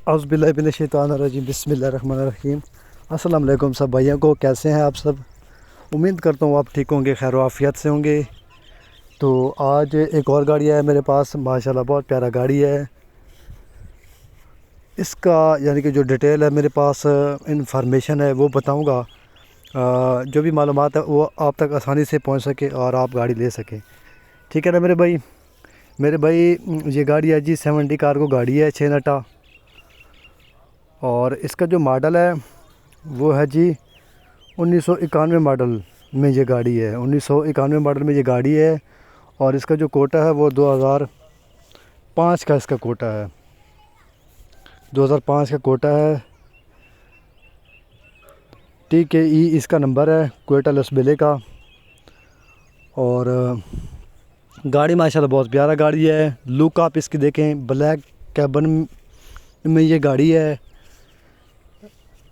औज़ुबिल्लाहिमिनश्शैतानिर्रजीम बिस्मिल्लाहिर्रहमानिर्रहीम। अस्सलाम वालेकुम सब भाइयों को, कैसे हैं आप सब। उम्मीद करता हूँ आप ठीक होंगे, खैर आफियत से होंगे। तो आज एक और गाड़ी है मेरे पास, माशाल्लाह बहुत प्यारा गाड़ी है। इसका यानी कि जो डिटेल है मेरे पास इंफॉर्मेशन है वो बताऊँगा। जो भी मालूमात है वो आप तक आसानी से पहुँच सके और आप गाड़ी ले सकें। ठीक है ना मेरे भाई ये गाड़ी है जी 70 कार्गो गाड़ी है, 6 नटा। और इसका जो मॉडल है वो है जी 1991 मॉडल में ये गाड़ी है। 1991 मॉडल में ये गाड़ी है। और इसका जो कोटा है वो 2005 का इसका कोटा है, 2005 का कोटा है। TKE इसका नंबर है, कोयटा लसबेले का। और गाड़ी माशाल्लाह बहुत प्यारा गाड़ी है। लुक आप इसकी देखें, ब्लैक कैबन में ये गाड़ी है,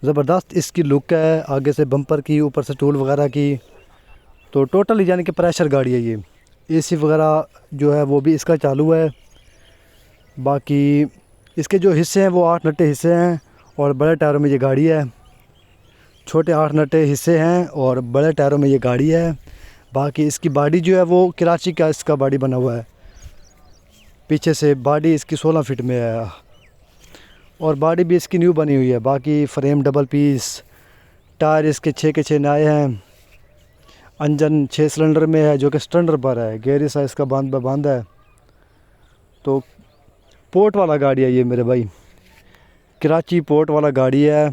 ज़बरदस्त इसकी लुक है। आगे से बम्पर की, ऊपर से टूल वगैरह की, तो टोटल यानी कि प्रेशर गाड़ी है ये। AC वगैरह जो है वो भी इसका चालू है। बाकी इसके जो हिस्से हैं वो 8 नट्टे हिस्से हैं और बड़े टायरों में ये गाड़ी है। छोटे 8 नट्टे हिस्से हैं और बड़े टायरों में ये गाड़ी है। बाकी इसकी बॉडी जो है वो कराची का इसका बॉडी बना हुआ है। पीछे से बॉडी इसकी 16 फीट में है और बॉडी भी इसकी न्यू बनी हुई है। बाकी फ्रेम डबल पीस, टायर इसके 6 के 6 नए हैं। इंजन 6 सिलेंडर में है जो कि स्टैंडर्ड पर है। गेयर सा इसका बांध है। तो पोर्ट वाला गाड़ी है ये मेरे भाई, कराची पोर्ट वाला गाड़ी है।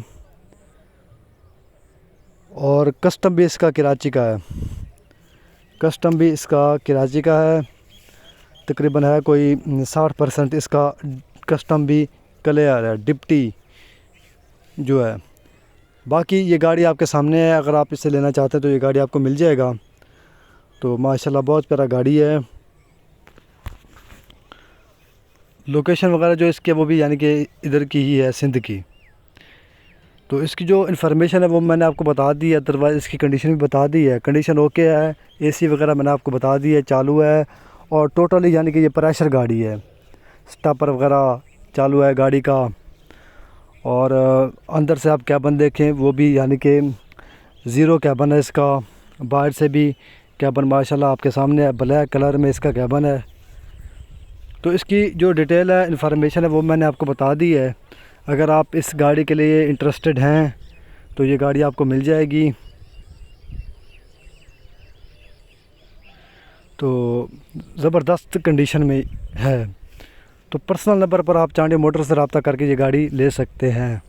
और कस्टम भी इसका कराची का है, कस्टम भी इसका कराची का है। तकरीबन है कोई 60% इसका कस्टम भी क्लियर है, डिप्टी जो है। बाकी ये गाड़ी आपके सामने है, अगर आप इसे लेना चाहते हैं तो ये गाड़ी आपको मिल जाएगा। तो माशाल्लाह बहुत प्यारा गाड़ी है। लोकेशन वगैरह जो इसके वो भी यानी कि इधर की ही है, सिंध की। तो इसकी जो इन्फॉर्मेशन है वो मैंने आपको बता दी है, अदरवाइज़ इसकी कंडीशन भी बता दी है। कंडीशन ओके है, AC वगैरह मैंने आपको बता दी है, चालू है। और टोटली यानी कि ये प्रेशर गाड़ी है, स्टॉपर वगैरह चालू है गाड़ी का। और अंदर से आप कैबन देखें वो भी यानी कि ज़ीरो कैबन है इसका। बाहर से भी कैबन माशाल्लाह आपके सामने है, ब्लैक कलर में इसका कैबन है। तो इसकी जो डिटेल है, इन्फॉर्मेशन है वो मैंने आपको बता दी है। अगर आप इस गाड़ी के लिए इंटरेस्टेड हैं तो ये गाड़ी आपको मिल जाएगी। तो ज़बरदस्त कंडीशन में है। तो पर्सनल नंबर पर आप चांडिया मोटर से रब्ता करके ये गाड़ी ले सकते हैं।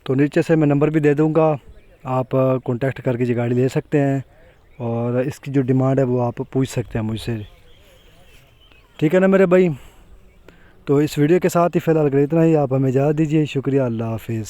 तो नीचे से मैं नंबर भी दे दूँगा, आप कांटेक्ट करके ये गाड़ी ले सकते हैं। और इसकी जो डिमांड है वो आप पूछ सकते हैं मुझसे। ठीक है ना मेरे भाई। तो इस वीडियो के साथ ही फ़िलहाल इतना ही। आप हमें इजाज़त दीजिए। शुक्रिया, अल्लाह हाफिज़।